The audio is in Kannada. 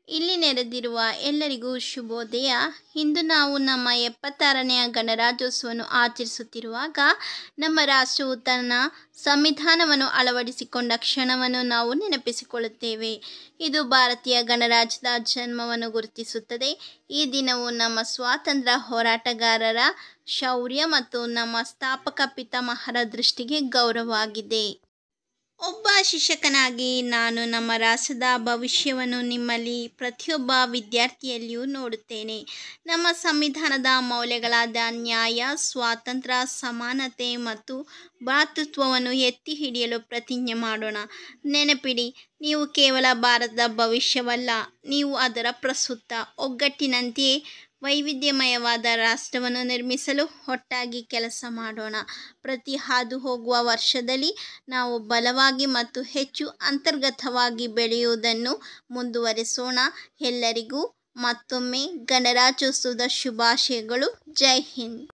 ಇಲ್ಲಿ ನೆರೆದಿರುವ ಎಲ್ಲರಿಗೂ ಶುಭೋದಯ. ಇಂದು ನಾವು ನಮ್ಮ 76ನೇ ಗಣರಾಜ್ಯೋತ್ಸವವನ್ನು ಆಚರಿಸುತ್ತಿರುವಾಗ ನಮ್ಮ ರಾಷ್ಟ್ರವು ತನ್ನ ಸಂವಿಧಾನವನ್ನು ಅಳವಡಿಸಿಕೊಂಡ ಕ್ಷಣವನ್ನು ನಾವು ನೆನಪಿಸಿಕೊಳ್ಳುತ್ತೇವೆ. ಇದು ಭಾರತೀಯ ಗಣರಾಜ್ಯದ ಜನ್ಮವನ್ನು ಗುರುತಿಸುತ್ತದೆ. ಈ ದಿನವು ನಮ್ಮ ಸ್ವಾತಂತ್ರ್ಯ ಹೋರಾಟಗಾರರ ಶೌರ್ಯ ಮತ್ತು ನಮ್ಮ ಸ್ಥಾಪಕ ಪಿತಾಮಹರ ದೃಷ್ಟಿಗೆ ಗೌರವವಾಗಿದೆ. ಒಬ್ಬ ಶಿಕ್ಷಕನಾಗಿ ನಾನು ನಮ್ಮ ರಾಷ್ಟ್ರದ ಭವಿಷ್ಯವನ್ನು ನಿಮ್ಮಲ್ಲಿ ಪ್ರತಿಯೊಬ್ಬ ವಿದ್ಯಾರ್ಥಿಯಲ್ಲಿಯೂ ನೋಡುತ್ತೇನೆ. ನಮ್ಮ ಸಂವಿಧಾನದ ಮೌಲ್ಯಗಳಾದ ನ್ಯಾಯ, ಸ್ವಾತಂತ್ರ್ಯ, ಸಮಾನತೆ ಮತ್ತು ಭ್ರಾತೃತ್ವವನ್ನು ಎತ್ತಿ ಹಿಡಿಯಲು ಪ್ರತಿಜ್ಞೆ ಮಾಡೋಣ. ನೆನಪಿಡಿ, ನೀವು ಕೇವಲ ಭಾರತದ ಭವಿಷ್ಯವಲ್ಲ, ನೀವು ಅದರ ಪ್ರಸ್ತುತ. ಒಗ್ಗಟ್ಟಿನಂತೆಯೇ ವೈವಿಧ್ಯಮಯವಾದ ರಾಷ್ಟ್ರವನ್ನು ನಿರ್ಮಿಸಲು ಒಟ್ಟಾಗಿ ಕೆಲಸ ಮಾಡೋಣ. ಪ್ರತಿ ಹಾದುಹೋಗುವ ವರ್ಷದಲ್ಲಿ ನಾವು ಬಲವಾಗಿ ಮತ್ತು ಹೆಚ್ಚು ಅಂತರ್ಗತವಾಗಿ ಬೆಳೆಯುವುದನ್ನು ಮುಂದುವರಿಸೋಣ. ಎಲ್ಲರಿಗೂ ಮತ್ತೊಮ್ಮೆ ಗಣರಾಜ್ಯೋತ್ಸವದ ಶುಭಾಶಯಗಳು. ಜೈ ಹಿಂದ್.